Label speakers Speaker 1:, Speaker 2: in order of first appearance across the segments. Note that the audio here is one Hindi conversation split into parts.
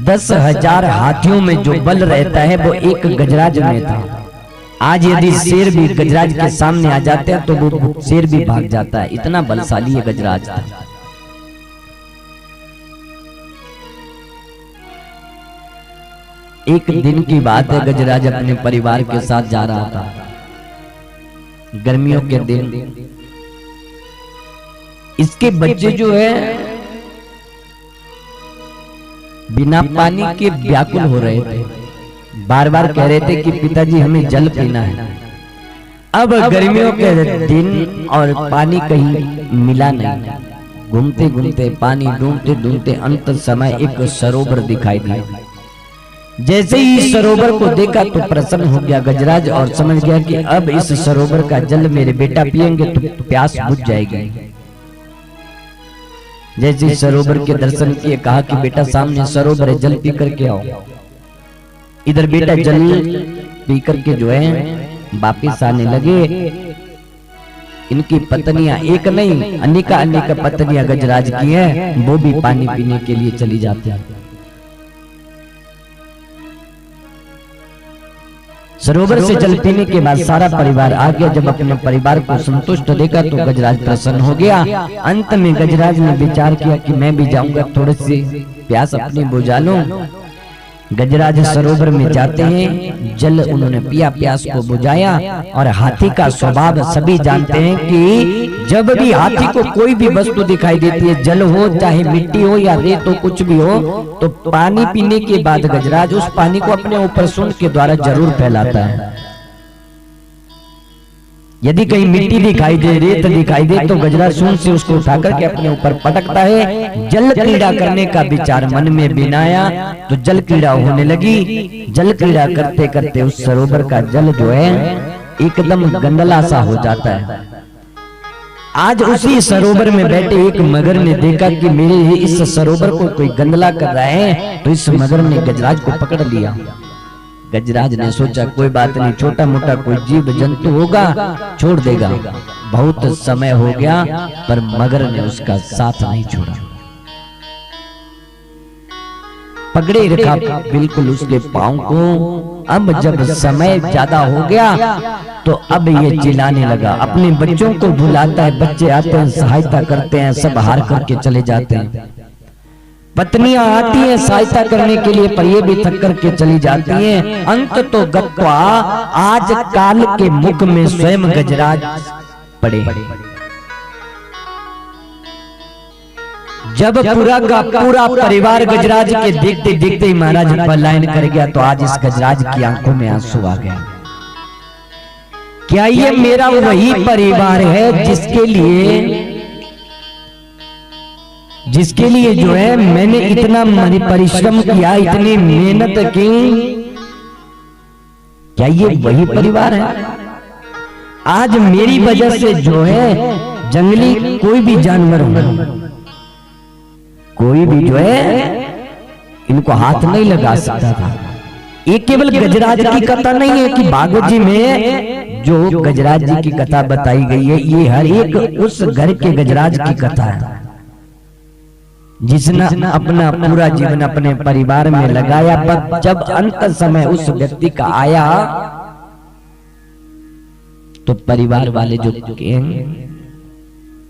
Speaker 1: 10,000 हाथियों में जो बल रहता है वो एक गजराज में था। आज यदि शेर भी गजराज के सामने आ जाते हैं तो वो शेर भी भाग जाता है, इतना बलशाली है गजराज था। एक दिन की बात है, गजराज अपने परिवार के साथ जा रहा था, गर्मियों के दिन। इसके बच्चे जो है बिना पानी के व्याकुल हो रहे थे, बार बार कह रहे थे कि पिताजी हमें जल पीना है। अब गर्मियों के दिन और पानी कहीं मिला नहीं, घूमते घूमते पानी ढूंढते ढूंढते अंत समय एक सरोवर दिखाई दिया। जैसे ही सरोवर को देखा तो प्रसन्न हो गया गजराज और समझ गया कि अब इस सरोवर का जल मेरे बेटा पिएंगे तो प्यास बुझ जाएगी। जैसे सरोवर के दर्शन किए, कहा कि बेटा सामने सरोवर है, जल पी करके आओ। इधर बेटा जल पी करके जो है वापिस आने लगे। इनकी पत्नियां एक नहीं अनेका अनेका पत्नियां गजराज की है, वो भी पानी पीने के लिए चली जाती है। सरोवर से जल पीने के बाद सारा परिवार आ गया। जब अपने परिवार को संतुष्ट देखा तो गजराज प्रसन्न हो गया। अंत में गजराज ने विचार किया कि मैं भी जाऊंगा, थोड़ी सी प्यास अपनी बुझा लूं। गजराज सरोवर में जाते हैं, जल उन्होंने पिया, प्यास को बुझाया। और हाथी का स्वभाव सभी जानते हैं कि जब भी हाथी को कोई भी वस्तु दिखाई देती है, जल हो चाहे मिट्टी हो या रेत हो, कुछ भी हो, तो पानी पीने के बाद गजराज उस पानी को अपने ऊपर सूंड के द्वारा जरूर फैलाता है। यदि कहीं मिट्टी दिखाई दे, रेत दिखाई दे, तो गजराज सूंड से उसको उठा करके अपने ऊपर पटकता है। जल क्रीड़ा करने का विचार मन में बिनाया तो जल क्रीड़ा होने लगी। जल क्रीड़ा करते करते उस सरोवर का जल जो है एकदम गंदला सा हो जाता है। आज उसी सरोवर में बैठे एक मगर ने देखा कि मेरे इस सरोवर को कोई गंदला कर रहा है, तो इस मगर ने गजराज को पकड़ लिया। गजराज ने सोचा कोई बात नहीं, छोटा मोटा कोई जीव जंतु होगा, छोड़ देगा। बहुत समय हो गया पर मगर ने उसका साथ नहीं छोड़ा, पकड़े रखा बिल्कुल उसके पांव को। अब जब समय ज्यादा हो गया तो अब ये चिल्लाने लगा, अपने बच्चों को बुलाता है, बच्चे आते हैं, सहायता करते हैं, सब हार करके चले जाते हैं। पत्नियां आती हैं सहायता करने के लिए, पर ये भी थक करके चली जाती हैं। अंत तो गत्वा आज काल के मुख में स्वयं गजराज पड़े। जब पूरा का पूरा परिवार गजराज के देखते देखते ही महाराज पलायन कर गया, तो आज इस गजराज की आंखों में आंसू आ गया। क्या ये मेरा वही परिवार है जिसके लिए जो है मैंने इतना परिश्रम किया, इतनी मेहनत की? क्या ये वही परिवार है? आज मेरी वजह से जो है जंगली कोई भी जानवर हो, कोई भी जो है इनको हाथ नहीं लगा सकता था। ये केवल गजराज की कथा नहीं है कि भागवत जी में जो गजराज जी की कथा बताई गई है, ये हर एक उस घर के गजराज की कथा है जिसने अपना पूरा जीवन अपने परिवार में लगाया। पर जब अंत समय उस व्यक्ति का आया तो परिवार वाले जो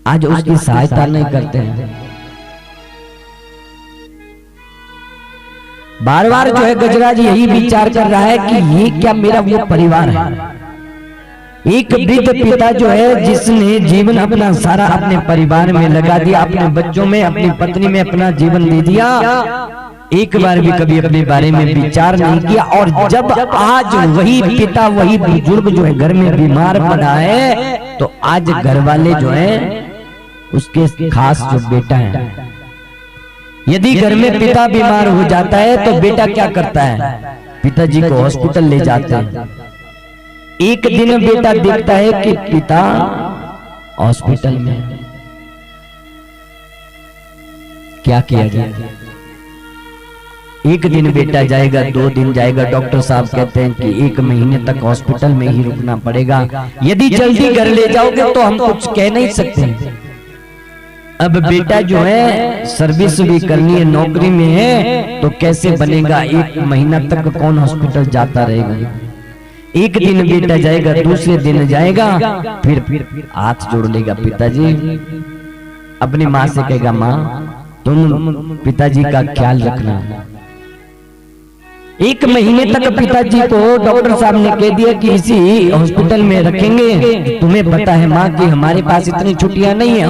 Speaker 1: आज उसकी सहायता नहीं करते हैं। बार बार जो है गजराज यही विचार कर रहा है कि ये क्या मेरा वो परिवार है। एक वृद्ध पिता जो है जिसने जीवन अपना सारा अपने परिवार में लगा दिया, अपने बच्चों में, अपनी पत्नी में अपना जीवन दे दिया, एक बार भी कभी अपने बारे में विचार नहीं किया। और जब आज वही पिता, वही बुजुर्ग जो है घर में बीमार पड़ा है, तो आज घर वाले जो है उसके खास जो बेटा है, यदि घर में पिता बीमार हो जाता है तो बेटा क्या करता है, पिताजी को हॉस्पिटल ले जाते हैं। एक दिन बेटा देखता है कि पिता हॉस्पिटल में, क्या किया जाए? एक दिन बेटा जाएगा, 2 दिन जाएगा, डॉक्टर साहब कहते हैं कि 1 महीने तक हॉस्पिटल में ही रुकना पड़ेगा, यदि जल्दी घर ले जाओगे तो हम कुछ कह नहीं सकते। अब बेटा जो है सर्विस भी करनी है, नौकरी में है, तो कैसे बनेगा? 1 महीना तक कौन हॉस्पिटल जाता रहेगा? एक दिन बेटा जाएगा, दूसरे दिन जाएगा, फिर हाथ जोड़ लेगा पिताजी, अपनी माँ से कहेगा माँ तुम पिताजी का ख्याल रखना। 1 महीने तक पिताजी को डॉक्टर साहब ने कह दिया कि इसी हॉस्पिटल में रखेंगे। तुम्हें पता है माँ कि हमारे पास इतनी छुट्टियां नहीं है।